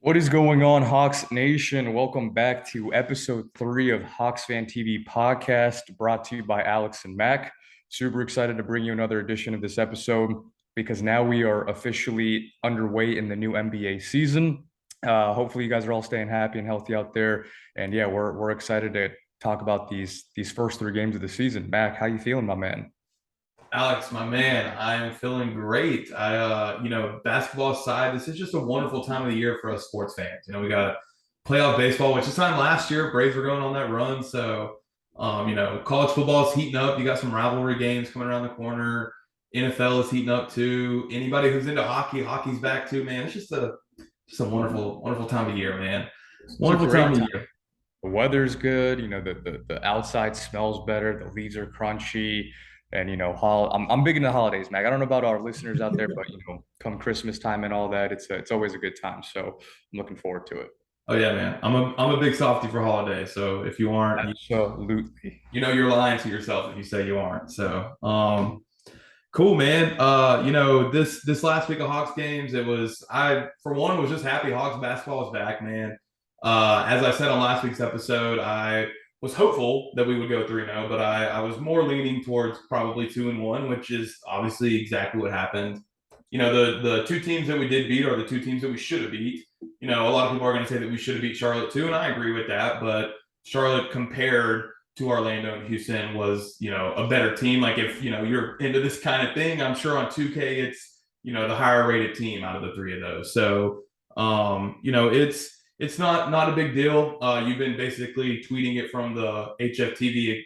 What is going on, Hawks Nation? Welcome back to episode 3 of HawksFanTV podcast, brought to you by Alex and Mac. Super excited to bring you another edition of this episode because now we are officially underway in the new NBA season. Hopefully, you guys are all staying happy and healthy out there. And yeah, we're excited to talk about these first 3 games of the season. Mac, how you feeling, my man? Alex, my man, I am feeling great. Basketball aside, this is just a wonderful time of the year for us sports fans. We got playoff baseball, which this time last year, Braves were going on that run. So, college football is heating up. You got some rivalry games coming around the corner. NFL is heating up too. Anybody who's into hockey, hockey's back too, man. It's just a wonderful, wonderful time of year, man. It's a Wonderful great time of time. year. The weather's good. The outside smells better. The leaves are crunchy. And I'm big into holidays, Mac. I don't know about our listeners out there, but come Christmas time and all that, it's always a good time. So I'm looking forward to it. Oh yeah, man. I'm a big softie for holidays. So if you aren't, Absolutely. you're lying to yourself if you say you aren't. So, cool, man. This last week of Hawks games, it was I for one was just happy Hawks basketball is back, man. As I said on last week's episode, I was hopeful that we would go 3-0, but I was more leaning towards probably 2-1, which is obviously exactly what happened. The two teams that we did beat are the two teams that we should have beat. A lot of people are going to say that we should have beat Charlotte too, and I agree with that. But Charlotte compared to Orlando and Houston was, a better team. Like if, you're into this kind of thing, I'm sure on 2K it's, the higher rated team out of the three of those. So, it's not a big deal. You've been basically tweeting it from the HFTV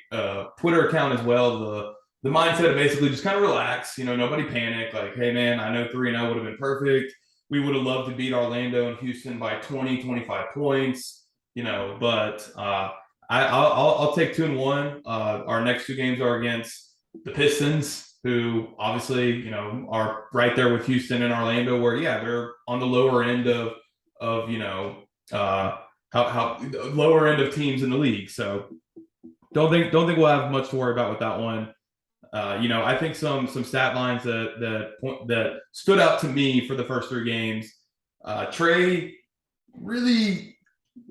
Twitter account as well. The mindset of basically just kind of relax, nobody panic. Like, hey man, I know 3-0 would have been perfect. We would have loved to beat Orlando and Houston by 20, 25 points, but I'll take 2-1. Our next two games are against the Pistons, who obviously are right there with Houston and Orlando, where yeah they're on the lower end of how lower end of teams in the league. So don't think we'll have much to worry about with that one. I think some stat lines that stood out to me for the first 3 games. Trey really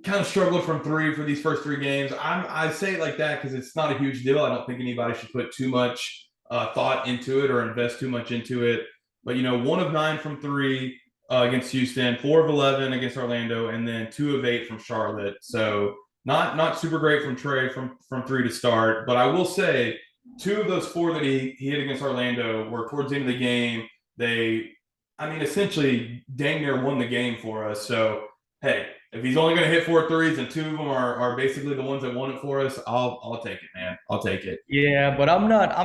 kind of struggled from three for these first 3 games. I say it like that because it's not a huge deal. I don't think anybody should put too much thought into it or invest too much into it. But 1 of 9 from three against Houston, 4 of 11 against Orlando, and then 2 of 8 from Charlotte. So not super great from Trey from three to start. But I will say 2 of those 4 that he hit against Orlando were towards the end of the game. Essentially dang near won the game for us. So hey, if he's only going to hit 4 threes and 2 of them are basically the ones that won it for us, I'll take it, man. I'll take it. Yeah, but I'm not,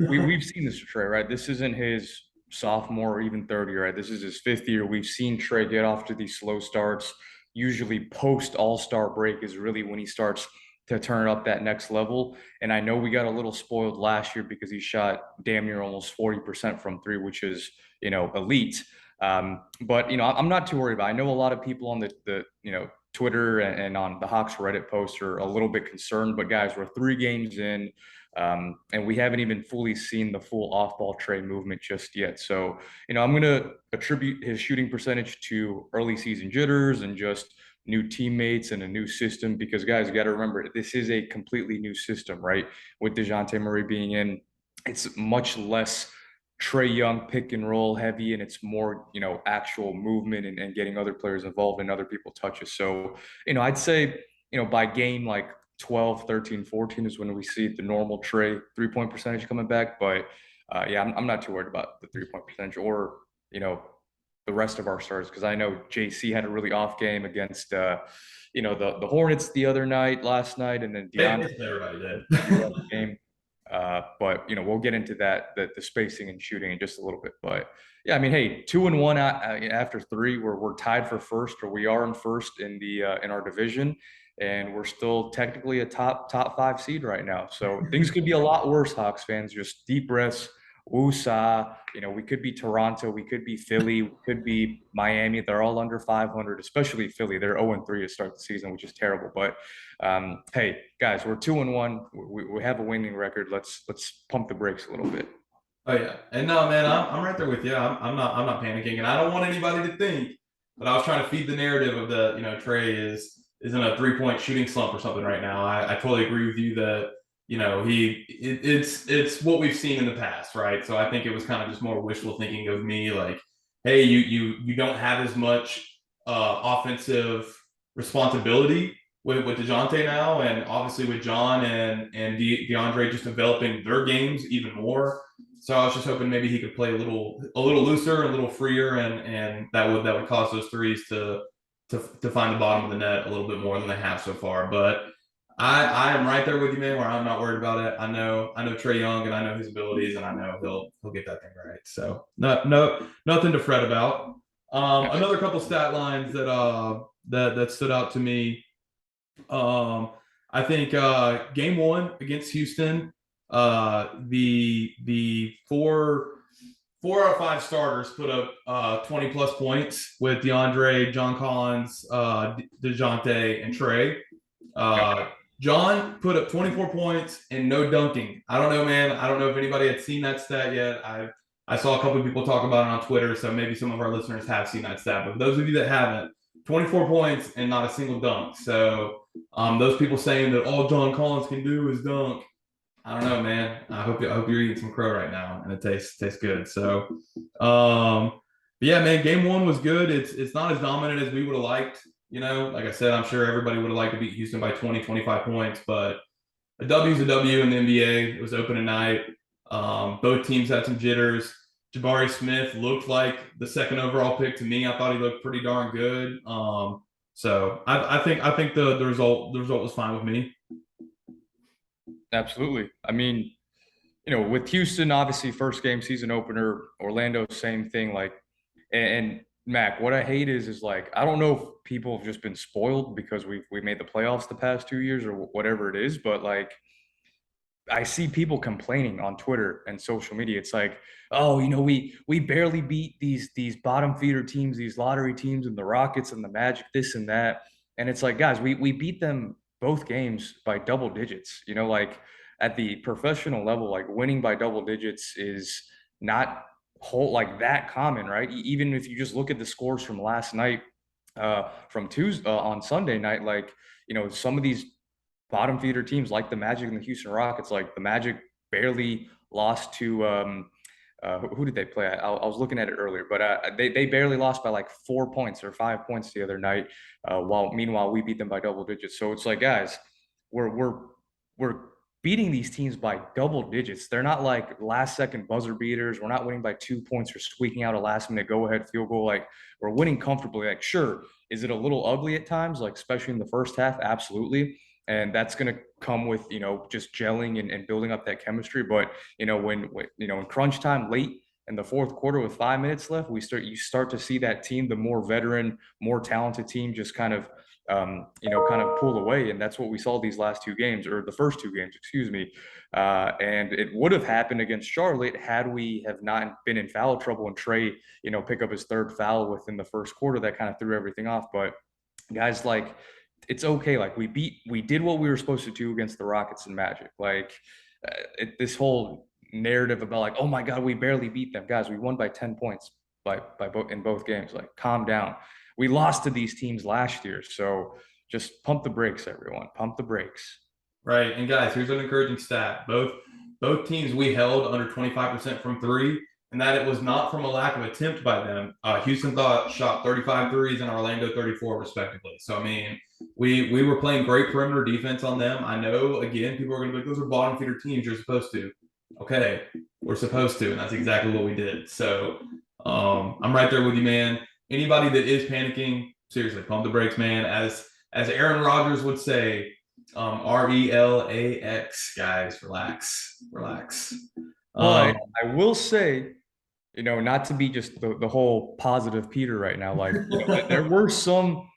we've seen this with Trey, right? This isn't his sophomore or even third year, right? This is his 5th year. We've seen Trey get off to these slow starts. Usually post All-Star break is really when he starts to turn it up that next level. And I know we got a little spoiled last year because he shot damn near almost 40% from three, which is, elite. But I'm not too worried about it. I know a lot of people on the Twitter and on the Hawks Reddit post are a little bit concerned, but guys, we're 3 games in, and we haven't even fully seen the full off-ball Trey movement just yet. So, I'm going to attribute his shooting percentage to early season jitters and just new teammates and a new system. Because guys, you got to remember, this is a completely new system, right? With DeJounte Murray being in, it's much less Trey Young pick and roll heavy, and it's more, actual movement and getting other players involved and other people touches. So, I'd say, by game like 12, 13, 14 is when we see the normal Trey 3-point percentage coming back. But yeah, I'm not too worried about the 3-point percentage or, the rest of our starters, because I know JC had a really off game against, the Hornets the other night, last night, and then DeAndre Everybody the did. game. But we'll get into that, the spacing and shooting in just a little bit. But yeah, I mean, hey, 2-1 after 3, we're tied for first, or we are in first in the in our division, and we're still technically a top 5 seed right now. So things could be a lot worse, Hawks fans. Just deep breaths. Woosah, we could be Toronto, we could be Philly, we could be Miami. They're all under 500, especially Philly. They're 0-3 to start the season, which is terrible. But hey, guys, we're 2-1. We have a winning record. Let's pump the brakes a little bit. Oh yeah, and no, man, I'm right there with you. I'm not panicking, and I don't want anybody to think but I was trying to feed the narrative of the, Trey is in a 3-point shooting slump or something right now. I totally agree with you that, it's what we've seen in the past, right? So I think it was kind of just more wishful thinking of me, like, hey, you don't have as much offensive responsibility with DeJounte now, and obviously with John and DeAndre just developing their games even more. So I was just hoping maybe he could play a little looser, a little freer, and that would cause those threes to find the bottom of the net a little bit more than they have so far. But I am right there with you, man, where I'm not worried about it. I know Trey Young, and I know his abilities, and I know he'll get that thing right. So nothing to fret about. Another couple stat lines that stood out to me. I think game one against Houston, the four out of five starters put up 20 plus points with DeAndre, John Collins, DeJounte, and Trey. John put up 24 points and no dunking. I don't know, man. I don't know if anybody had seen that stat yet. I saw a couple of people talk about it on Twitter, so maybe some of our listeners have seen that stat. But for those of you that haven't, 24 points and not a single dunk. So those people saying that all John Collins can do is dunk, I don't know, man. I hope you're eating some crow right now and it tastes good. So, yeah, man, game one was good. It's not as dominant as we would have liked. Like I said, I'm sure everybody would have liked to beat Houston by 20, 25 points, but a W is a W in the NBA. It was opening night. Both teams had some jitters. Jabari Smith looked like the second overall pick to me. I thought he looked pretty darn good. So I think the result was fine with me. Absolutely. I mean, with Houston, obviously first game, season opener, Orlando, same thing. Like, and Mac, what I hate is like, I don't know if people have just been spoiled because we made the playoffs the past 2 years or whatever it is, but like, I see people complaining on Twitter and social media. It's like, oh, we barely beat these bottom feeder teams, these lottery teams, and the Rockets and the Magic, this and that. And it's like, guys, we beat them both games by double digits. Like at the professional level, like winning by double digits is not whole like that common, right? Even if you just look at the scores from last night, from Tuesday on Sunday night, like some of these bottom feeder teams like the Magic and the Houston Rockets, like the Magic barely lost to who did they play? I was looking at it earlier, but they barely lost by like 4 points or 5 points the other night. While meanwhile we beat them by double digits. So it's like, guys, we're beating these teams by double digits. They're not like last second buzzer beaters. We're not winning by 2 points or squeaking out a last minute go ahead field goal. Like we're winning comfortably. Like sure, is it a little ugly at times? Like especially in the first half, absolutely. And that's going to come with just gelling and building up that chemistry. But when in crunch time late in the fourth quarter with 5 minutes left, you start to see that team, the more veteran, more talented team, just kind of pull away. And that's what we saw these last two games, or the first two games, excuse me. And it would have happened against Charlotte had we have not been in foul trouble and Trey pick up his third foul within the first quarter. That kind of threw everything off. But guys, like, it's okay. Like we did what we were supposed to do against the Rockets and Magic. Like this whole narrative about like, oh my God, we barely beat them. Guys, we won by 10 points in both games. Like calm down. We lost to these teams last year. So just pump the brakes, everyone. Pump the brakes. Right. And guys, here's an encouraging stat. Both teams we held under 25% from three, and that it was not from a lack of attempt by them. Houston shot 35 threes and Orlando 34 respectively. So I mean, we were playing great perimeter defense on them. I know, again, people are going to be like, those are bottom feeder teams. You're supposed to. Okay, we're supposed to, and that's exactly what we did. So I'm right there with you, man. Anybody that is panicking, seriously, pump the brakes, man. As Aaron Rodgers would say, RELAX, guys, relax. But I will say, not to be just the whole positive Peter right now. Like there were some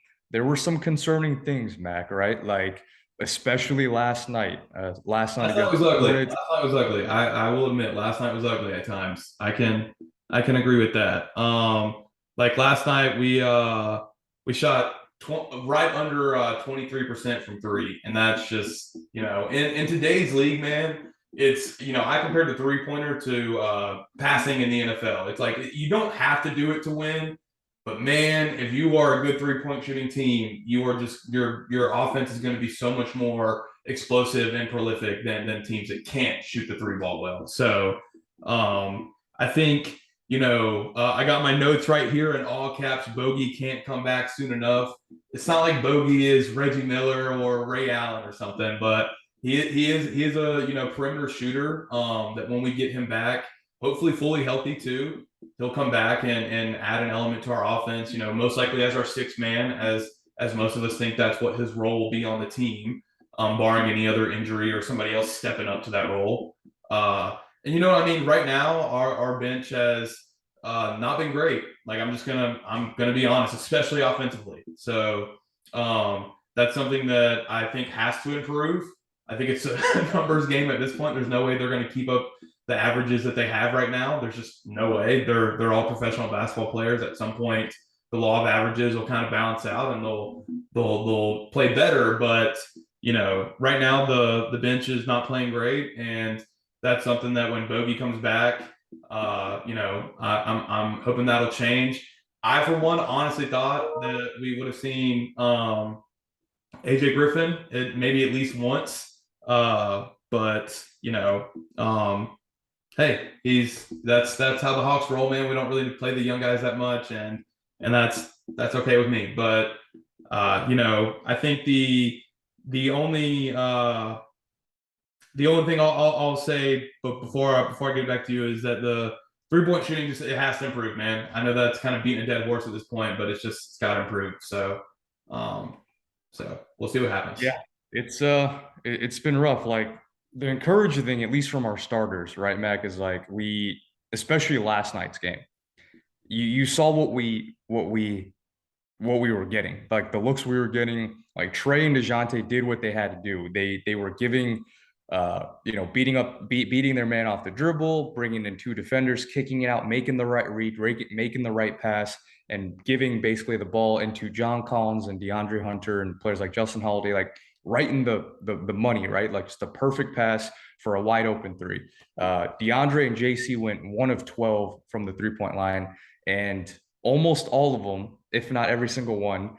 concerning things, Mac. Right, like especially last night. Last night was ugly. Last night was ugly. I will admit, last night was ugly at times. I can agree with that. Like last night, we shot right under 23% from three, and that's just in today's league, man. It's I compared the 3-pointer to passing in the NFL. It's like you don't have to do it to win, But man, if you are a good 3-point shooting team, you are just your offense is going to be so much more explosive and prolific than teams that can't shoot the three ball well. So I think I got my notes right here in all caps. Bogey can't come back soon enough. It's not like Bogey is Reggie Miller or Ray Allen or something, but he is a perimeter shooter. That when we get him back, hopefully fully healthy too, he'll come back and add an element to our offense. Most likely as our sixth man, as most of us think that's what his role will be on the team, barring any other injury or somebody else stepping up to that role. And I mean, right now our bench has not been great. Like I'm gonna be honest, especially offensively. So that's something that I think has to improve. I think it's a numbers game at this point. There's no way they're going to keep up the averages that they have right now. There's just no way. They're all professional basketball players. At some point, the law of averages will kind of balance out, and they'll play better. But right now the bench is not playing great, and that's something that when Bogey comes back, I'm hoping that'll change. I, for one, honestly thought that we would have seen AJ Griffin maybe at least once. But hey, that's how the Hawks roll, man. We don't really play the young guys that much, and that's okay with me. But I think the only thing I'll say, but before I get back to you, is that the 3-point shooting it has to improve, man. I know that's kind of beating a dead horse at this point, but it's got to improve. So we'll see what happens. Yeah, it's been rough. Like the encouraging thing, at least from our starters, right, Mac, is like especially last night's game. You saw what we were getting, like the looks we were getting. Like Trey and DeJounte did what they had to do. They were giving, beating their man off the dribble, bringing in two defenders, kicking it out, making the right read, making the right pass, and giving basically the ball into John Collins and DeAndre Hunter and players like Justin Holiday, like right in the money, right? Like just the perfect pass for a wide open three. DeAndre and JC went 1 of 12 from the 3-point line, and almost all of them, if not every single one,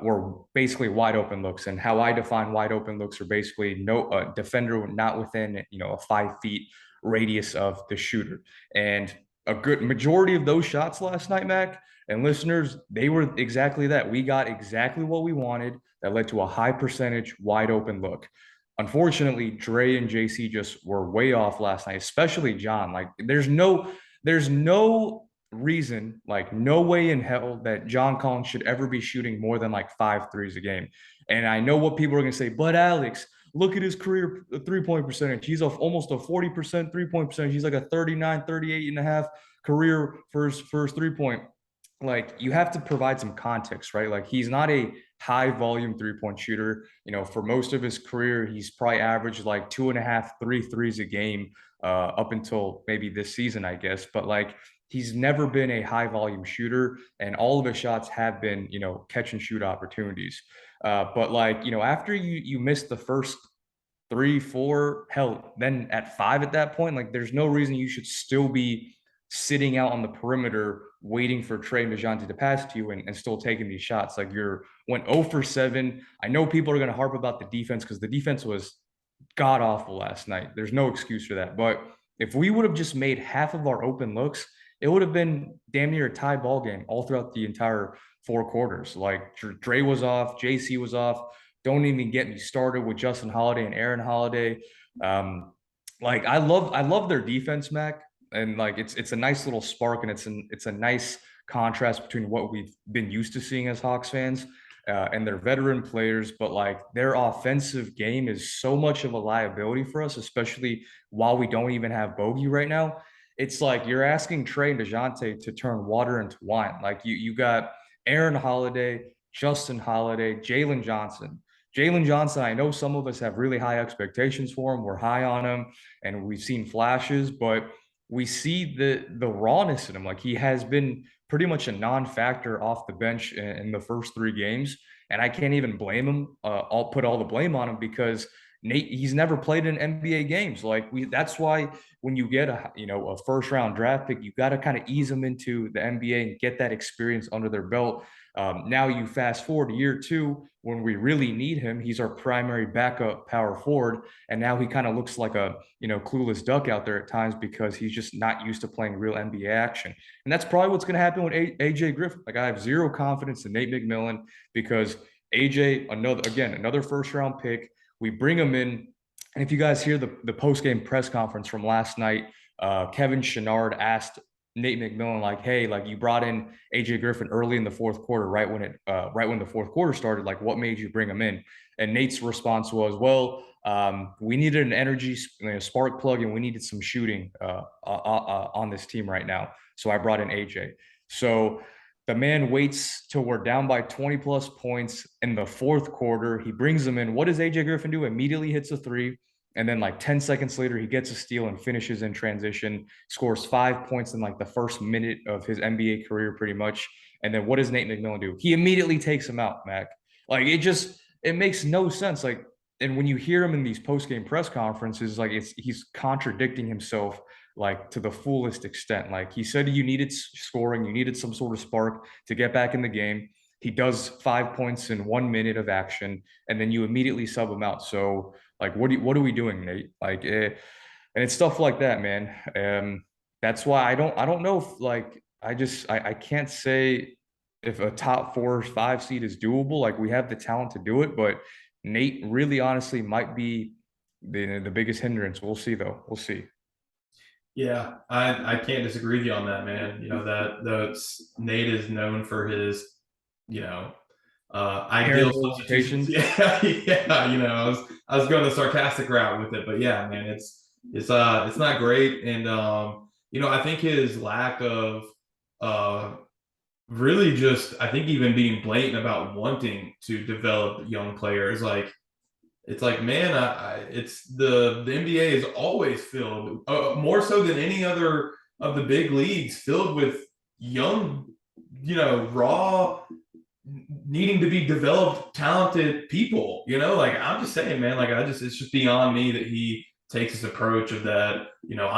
were basically wide open looks. And how I define wide open looks are basically no defender not within a 5 feet radius of the shooter. And a good majority of those shots last night, Mac and listeners, they were exactly that. We got exactly what we wanted. That led to a high percentage wide open look. Unfortunately, Dre and JC just were way off last night, especially John. Like there's no reason, like no way in hell that John Collins should ever be shooting more than like 5 threes a game. And I know what people are going to say, but Alex, look at his career 3-point percentage. He's almost a 40% 3-point percentage. He's like a 39, 38 and a half career first 3-point. Like you have to provide some context, right? Like he's not a high volume 3-point shooter. For most of his career, he's probably averaged like 2.5, 3 threes a game up until maybe this season, I guess. But like he's never been a high volume shooter, and all of his shots have been, catch and shoot opportunities. But like, after you miss the first 3, 4, hell, then at 5 at that point, like there's no reason you should still be sitting out on the perimeter waiting for Trey and DeJounte to pass to you and still taking these shots. Like went 0 for 7. I know people are going to harp about the defense because the defense was god awful last night. There's no excuse for that. But if we would have just made half of our open looks, it would have been damn near a tie ball game all throughout the entire 4 quarters. Like Dre was off, JC was off. Don't even get me started with Justin Holiday and Aaron Holiday. Like I love their defense, Mac, and like it's a nice little spark, and it's a nice contrast between what we've been used to seeing as Hawks fans and their veteran players. But like their offensive game is so much of a liability for us, especially while we don't even have Bogey right now. It's like you're asking Trey and DeJounte to turn water into wine. Like you got Aaron Holiday, Justin Holiday, Jalen Johnson. Jalen Johnson, I know some of us have really high expectations for him. We're high on him, and we've seen flashes, but we see the rawness in him. Like he has been pretty much a non-factor off the bench in the first 3 games, and I can't even blame him. I'll put all the blame on him because he's never played in NBA games. Like that's why when you get a first round draft pick, you got to kind of ease them into the NBA and get that experience under their belt. Now you fast forward to year two when we really need him. He's our primary backup power forward, and now he kind of looks like a clueless duck out there at times because he's just not used to playing real NBA action. And that's probably what's going to happen with AJ Griffin. Like I have zero confidence in Nate McMillan because AJ, another first round pick. We bring him in, and if you guys hear the post game press conference from last night, Kevin Chouinard asked Nate McMillan like, "Hey, like you brought in AJ Griffin early in the fourth quarter, right when the fourth quarter started. Like, what made you bring him in?" And Nate's response was, "Well, we needed an energy spark plug, and we needed some shooting on this team right now. So I brought in AJ." So the man waits till we're down by 20 plus points in the fourth quarter. He brings them in. What does AJ Griffin do? Immediately hits a three. And then like 10 seconds later, he gets a steal and finishes in transition, scores 5 points in like the first minute of his NBA career, pretty much. And then what does Nate McMillan do? He immediately takes him out, Mac. Like it makes no sense. Like, and when you hear him in these post-game press conferences, like he's contradicting himself like to the fullest extent. Like he said you needed scoring, you needed some sort of spark to get back in the game. He does 5 points in 1 minute of action, and then you immediately sub him out. So like, what are we doing, Nate? Like, and it's stuff like that, man. That's why I don't know if like I can't say if a top 4 or 5 seed is doable. Like we have the talent to do it, but Nate really honestly might be the biggest hindrance. We'll see though. We'll see. Yeah, I can't disagree with you on that, man. You know that the Nate is known for his, you know, ideal Terrible substitutions. rotations. Yeah, yeah. You know, I was going the sarcastic route with it, but yeah, man, it's not great, and you know, I think his lack of uh really just I think even being blatant about wanting to develop young players, like it's like, man, it's the NBA is always filled more so than any other of the big leagues, filled with young, you know, raw, needing to be developed, talented people. You know, like I'm just saying, man, like it's just beyond me that he takes this approach of that. You know,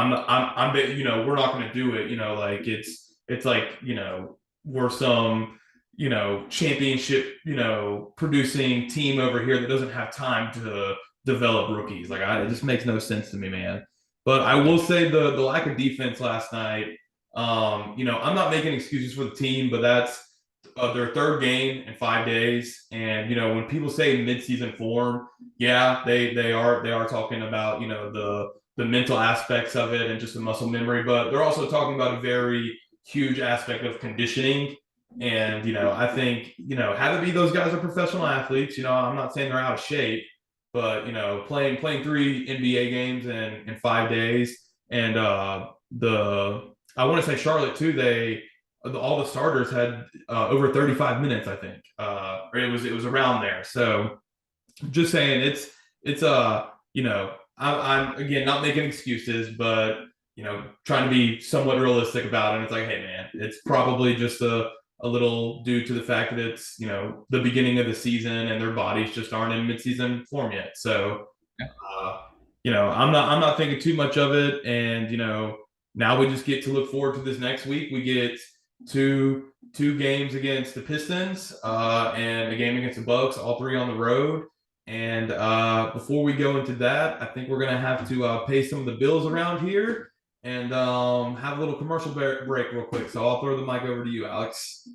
you know, we're not going to do it. You know, like it's like, you know, we're some, you know, championship, you know, producing team over here that doesn't have time to develop rookies. Like it just makes no sense to me, man. But I will say the lack of defense last night. You know, I'm not making excuses for the team, but that's their third game in 5 days. And you know, when people say midseason form, yeah, they are talking about, you know, the mental aspects of it and just the muscle memory, but they're also talking about a very huge aspect of conditioning. And you know, I think, you know, have it be those guys are professional athletes. You know, I'm not saying they're out of shape, but you know, playing 3 NBA games in 5 days, and the I want to say Charlotte too. All the starters had over 35 minutes, I think, or it was around there. So just saying, it's you know, I'm again not making excuses, but you know, trying to be somewhat realistic about it. And it's like, hey, man, it's probably just a little due to the fact that it's, you know, the beginning of the season and their bodies just aren't in midseason form yet. So, uh, you know, I'm not thinking too much of it. And you know, now we just get to look forward to this next week. We get two games against the Pistons and a game against the Bucks, all three on the road. And before we go into that, I think we're gonna have to pay some of the bills around here and have a little commercial break real quick. So I'll throw the mic over to you, Alex.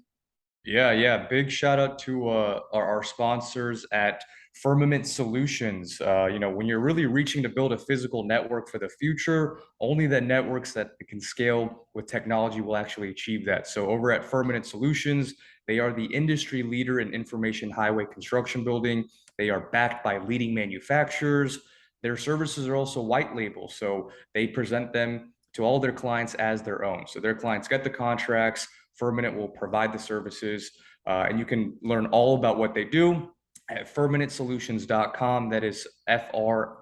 Yeah, yeah. Big shout out to our sponsors at Firmament Solutions. When you're really reaching to build a physical network for the future, only the networks that can scale with technology will actually achieve that. So over at Firmament Solutions, they are the industry leader in information highway construction building. They are backed by leading manufacturers. Their services are also white label, so they present them to all their clients as their own. So their clients get the contracts. Firminate will provide the services, and you can learn all about what they do at firminatesolutions.com. That is FIRMAMENT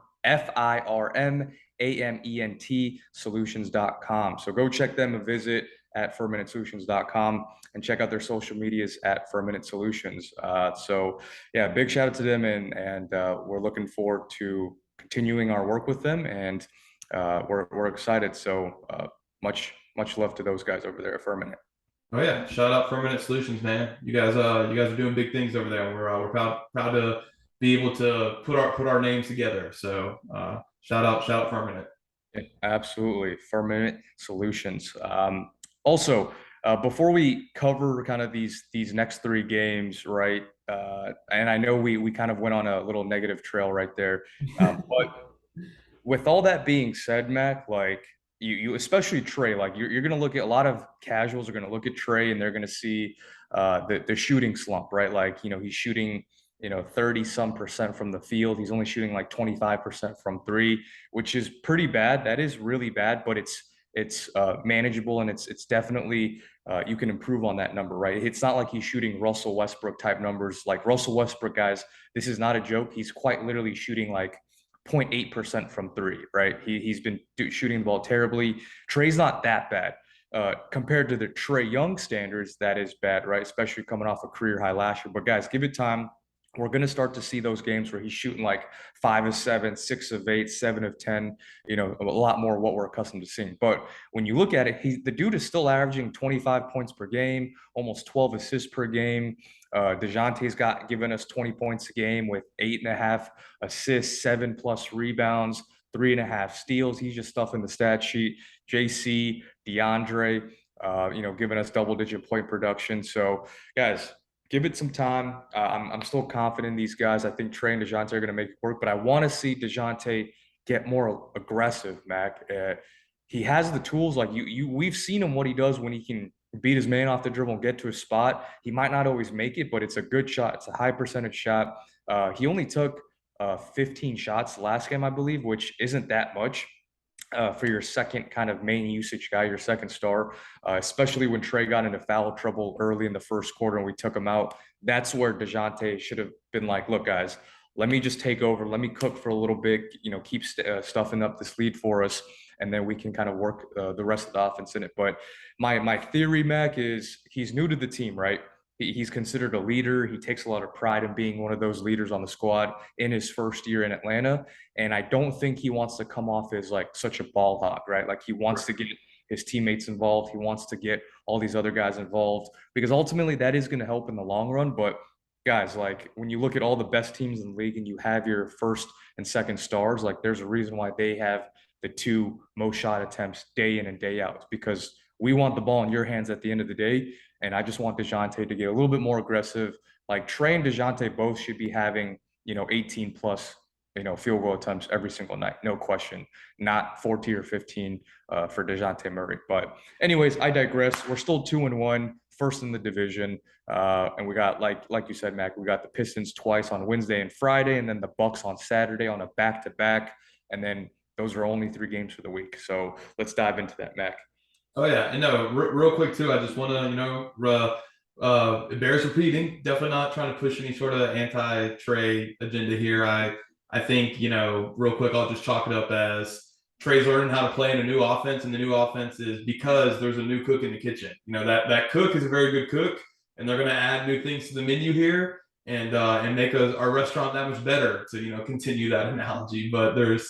solutions.com. So go check them a visit at firminatesolutions.com and check out their social medias at Firminate Solutions. So yeah, big shout out to them, and we're looking forward to continuing our work with them. And we're excited. So much love to those guys over there for a minute. Oh yeah, shout out Firmament Solutions, man. You guys are doing big things over there. We're proud to be able to put our names together. So shout out Firmament. Yeah, absolutely. Firmament Solutions. Also, before we cover kind of these next three games, right? And I know we kind of went on a little negative trail right there, but with all that being said, Mac, like you especially Trey, like you're gonna look at a lot of casuals are gonna look at Trey and they're gonna see the shooting slump, right? Like, he's shooting, 30 some percent from the field. He's only shooting like 25% from three, which is pretty bad. That is really bad, but it's manageable and it's definitely you can improve on that number, right? It's not like he's shooting Russell Westbrook type numbers. Like Russell Westbrook, guys, this is not a joke. He's quite literally shooting like 0.8% from three, right? He's been shooting the ball terribly. Trey's not that bad. Compared to the Trey Young standards, that is bad, right? Especially coming off a career high last year. But guys, give it time. We're going to start to see those games where he's shooting like 5 of 7, 6 of 8, 7 of 10, a lot more what we're accustomed to seeing. But when you look at it, the dude is still averaging 25 points per game, almost 12 assists per game. DeJounte's given us 20 points a game with 8.5 assists, 7+ rebounds, 3.5 steals. He's just stuffing the stat sheet. JC, DeAndre, giving us double-digit point production. So, guys, give it some time. I'm still confident in these guys. I think Trey and DeJounte are going to make it work, but I want to see DeJounte get more aggressive, Mac. He has the tools. Like we've seen him what he does when he can beat his man off the dribble and get to a spot. He might not always make it, but it's a good shot. It's a high percentage shot. He only took 15 shots last game, I believe, which isn't that much for your second kind of main usage guy, your second star, especially when Trey got into foul trouble early in the first quarter and we took him out. That's where DeJounte should have been like, look, guys, let me just take over. Let me cook for a little bit, keep stuffing up this lead for us. And then we can kind of work the rest of the offense in it. But my theory, Mac, is he's new to the team, right? He's considered a leader. He takes a lot of pride in being one of those leaders on the squad in his first year in Atlanta. And I don't think he wants to come off as like such a ball hog, right? Like he wants to get his teammates involved. He wants to get all these other guys involved because ultimately that is going to help in the long run. But guys, like when you look at all the best teams in the league and you have your first and second stars, like there's a reason why they have the two most shot attempts day in and day out. It's because we want the ball in your hands at the end of the day. And I just want DeJounte to get a little bit more aggressive. Like Trey and DeJounte both should be having, 18 plus, field goal attempts every single night. No question. Not 14 or 15 for DeJounte Murray. But anyways, I digress. We're still 2-1, first in the division. And we got, like you said, Mac, we got the Pistons twice on Wednesday and Friday, and then the Bucks on Saturday on a back-to-back. And then those are only 3 games for the week. So let's dive into that, Mac. Oh yeah, and no, real quick too. I just want to it bears repeating. Definitely not trying to push any sort of anti-Trey agenda here. I think real quick, I'll just chalk it up as Trey's learning how to play in a new offense, and the new offense is because there's a new cook in the kitchen. That cook is a very good cook, and they're going to add new things to the menu here and make our restaurant that much better. To continue that analogy, but there's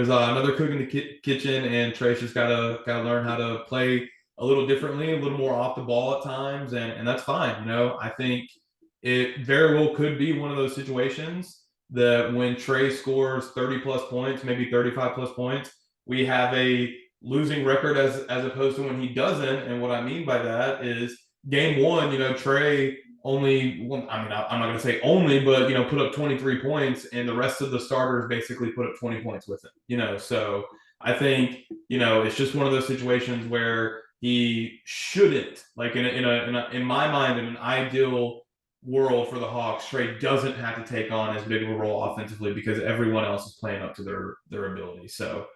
another cook in the kitchen, and Trey's just gotta learn how to play a little differently, a little more off the ball at times, and that's fine. I think it very well could be one of those situations that when Trey scores 30 plus points, maybe 35 plus points, we have a losing record as opposed to when he doesn't. And what I mean by that is game one, Trey only, I'm not going to say only, but put up 23 points, and the rest of the starters basically put up 20 points with him. So I think it's just one of those situations where he shouldn't, like in my mind, in an ideal world for the Hawks, Trey doesn't have to take on as big of a role offensively because everyone else is playing up to their ability. So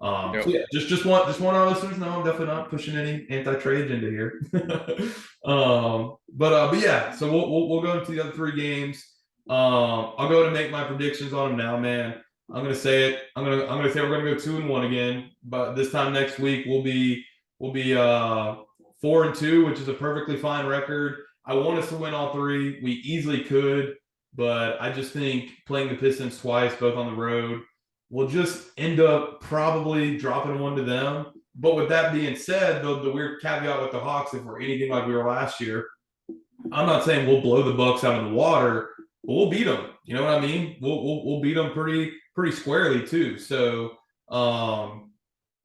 Yep. so yeah, just want our listeners to know I'm definitely not pushing any anti-trade agenda here. But yeah, so we'll go into the other 3 games. I'll go to make my predictions on them now, man. I'm gonna say it. I'm gonna say we're gonna go 2-1 again, but this time next week we'll be 4-2, which is a perfectly fine record. I want us to win all 3. We easily could, but I just think playing the Pistons twice, both on the road, we'll just end up probably dropping one to them. But with that being said, the weird caveat with the Hawks, if we're anything like we were last year, I'm not saying we'll blow the Bucks out of the water, but we'll beat them. You know what I mean? We'll beat them pretty squarely too. So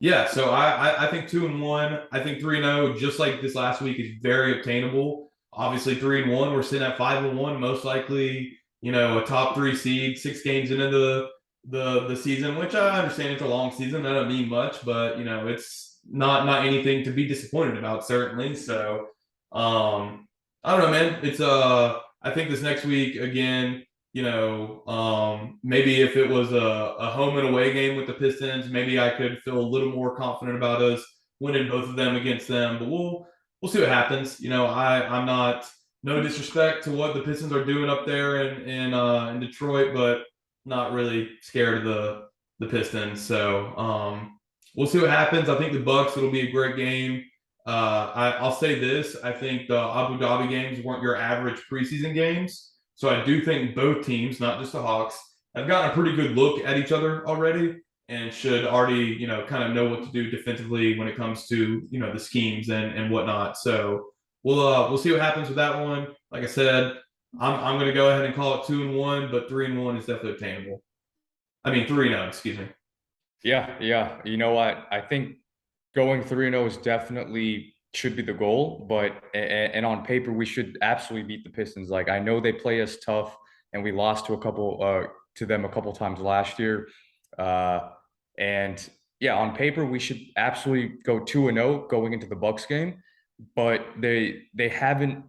yeah, so I think 2-1. I think 3-0, just like this last week, is very obtainable. Obviously, 3-1, we're sitting at 5-1, most likely, a top three seed, 6 games into the season, which I understand it's a long season. That doesn't mean much, but it's not anything to be disappointed about, certainly. So I don't know, man. It's I think this next week again, maybe if it was a home and away game with the Pistons, maybe I could feel a little more confident about us winning both of them against them. But we'll see what happens. I'm not, no disrespect to what the Pistons are doing up there in Detroit, but not really scared of the Pistons. So we'll see what happens. I think the Bucks, it'll be a great game. I'll say this. I think the Abu Dhabi games weren't your average preseason games. So I do think both teams, not just the Hawks, have gotten a pretty good look at each other already and should already, kind of know what to do defensively when it comes to, the schemes and whatnot. So we'll see what happens with that one. Like I said, I'm going to go ahead and call it 2-1, but 3-1 is definitely obtainable. I mean 3-0, excuse me. Yeah. You know what? I think going 3-0 is definitely should be the goal, but and on paper we should absolutely beat the Pistons. Like I know they play us tough, and we lost to them a couple times last year, and yeah, on paper we should absolutely go 2-0 going into the Bucks game, but they haven't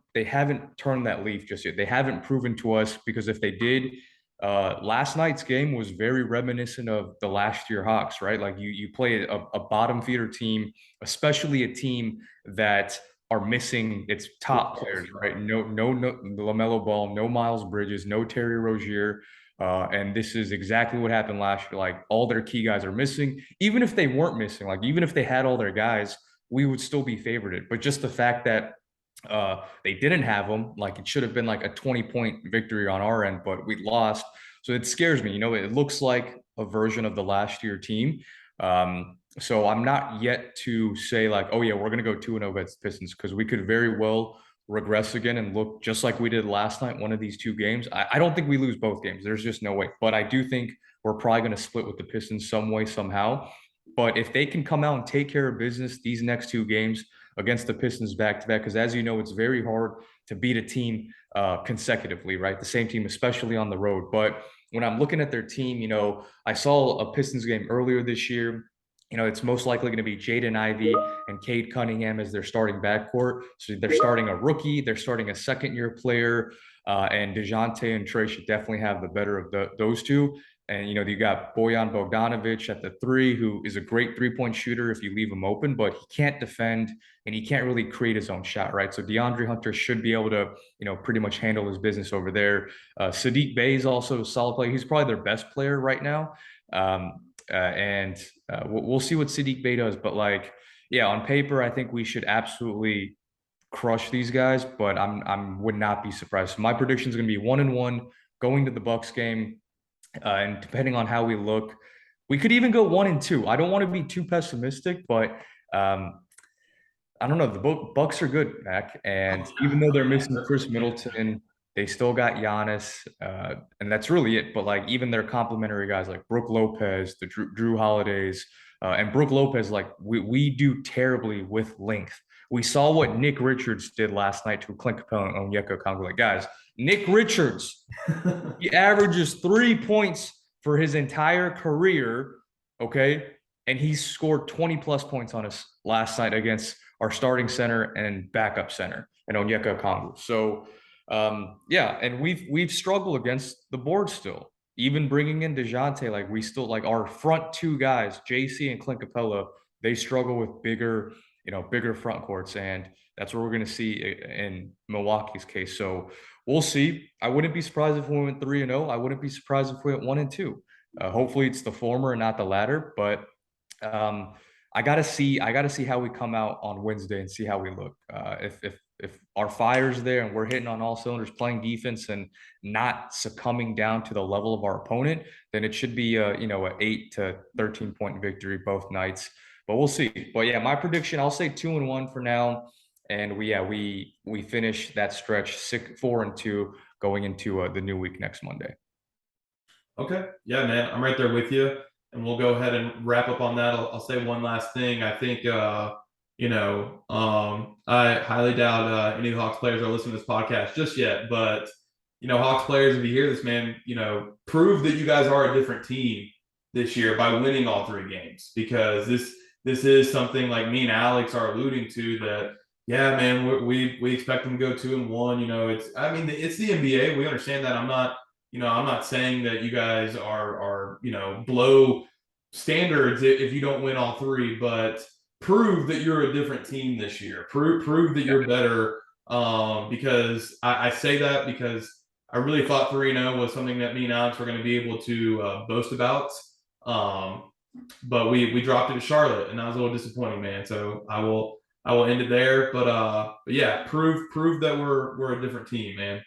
turned that leaf just yet. They haven't proven to us, because if they did, last night's game was very reminiscent of the last year Hawks, right? Like you play a bottom feeder team, especially a team that are missing its top players, right? No LaMelo Ball, no Miles Bridges, no Terry Rozier. And this is exactly what happened last year. Like all their key guys are missing. Even if they weren't missing, like even if they had all their guys, we would still be favored. But just the fact that they didn't have them, like it should have been like a 20-point victory on our end, but we lost. So it scares me. It looks like a version of the last year team. So I'm not yet to say like, oh yeah, we're gonna go 2-0 against Pistons, because we could very well regress again and look just like we did last night, one of these two games. I don't think we lose both games. There's just no way. But I do think we're probably going to split with the Pistons some way, somehow. But if they can come out and take care of business these next two games against the Pistons back to back, because as you know, it's very hard to beat a team consecutively, right? The same team, especially on the road. But when I'm looking at their team, I saw a Pistons game earlier this year. It's most likely going to be Jaden Ivey and Cade Cunningham as their starting backcourt. So they're starting a rookie, they're starting a second-year player, and DeJounte and Trey should definitely have the better of those two. And you got Bojan Bogdanovic at the three, who is a great three-point shooter if you leave him open, but he can't defend and he can't really create his own shot, right? So DeAndre Hunter should be able to, pretty much handle his business over there. Sadiq Bey is also a solid player. He's probably their best player right now. And we'll see what Sadiq Bey does. But like, yeah, on paper, I think we should absolutely crush these guys. But would not be surprised. So my prediction is going to be 1-1 going to the Bucks game, and depending on how we look, we could even go 1-2. I don't want to be too pessimistic, but I don't know. The Bucks are good, Mac, and even though they're missing Chris Middleton, they still got Giannis, and that's really it. But like even their complimentary guys like Brook Lopez, the Drew Holidays, and Brook Lopez, like we do terribly with length. We saw what Nick Richards did last night to Clint Capella and Onyeka Okongwu. Like guys, Nick Richards, he averages 3 points for his entire career, okay, and he scored 20 plus points on us last night against our starting center and backup center and Onyeka Okongwu. So yeah, and we've struggled against the board still. Even bringing in DeJounte, like we still like our front two guys, JC and Clint Capella, they struggle with bigger front courts, and that's what we're going to see in Milwaukee's case. So we'll see. I wouldn't be surprised if we went 3-0. I wouldn't be surprised if we went 1-2. Hopefully, it's the former and not the latter. But I gotta see how we come out on Wednesday and see how we look. If if our fire's there and we're hitting on all cylinders, playing defense and not succumbing down to the level of our opponent, then it should be a, a 8 to 13 point victory both nights. But we'll see. But yeah, my prediction, I'll say 2-1 for now. And we finish that stretch 4-2 going into the new week next Monday. Okay. Yeah, man. I'm right there with you. And we'll go ahead and wrap up on that. I'll say one last thing. I think, I highly doubt any of the Hawks players are listening to this podcast just yet. But, Hawks players, if you hear this, man, prove that you guys are a different team this year by winning all 3 games, because this is something like me and Alex are alluding to that. Yeah, man, we expect them to go 2-1. It's the NBA. We understand that. I'm not saying that you guys are blow standards if you don't win all 3, but prove that you're a different team this year. Prove that you're better. Because I say that because I really thought 3-0 was something that me and Alex were going to be able to boast about. But we dropped it to Charlotte, and that was a little disappointing, man. So I will end it there. But yeah, prove that we're a different team, man.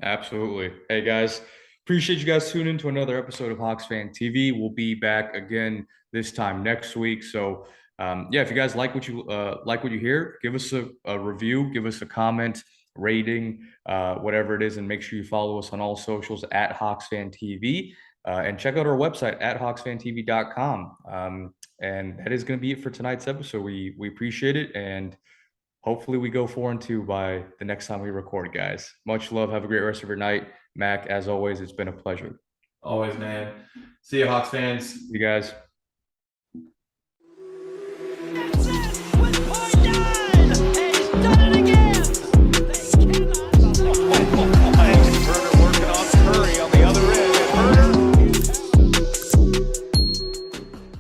Absolutely. Hey guys, appreciate you guys tuning in to another episode of HawksFanTV. We'll be back again this time next week. So yeah, if you guys like what you hear, give us a review, give us a comment, rating, whatever it is, and make sure you follow us on all socials at HawksFanTV. And check out our website at HawksFanTV.com. And that is going to be it for tonight's episode. We appreciate it, and hopefully we go 4-2 by the next time we record, guys. Much love. Have a great rest of your night. Mac, as always, it's been a pleasure. Always, man. See you, Hawks fans. You guys.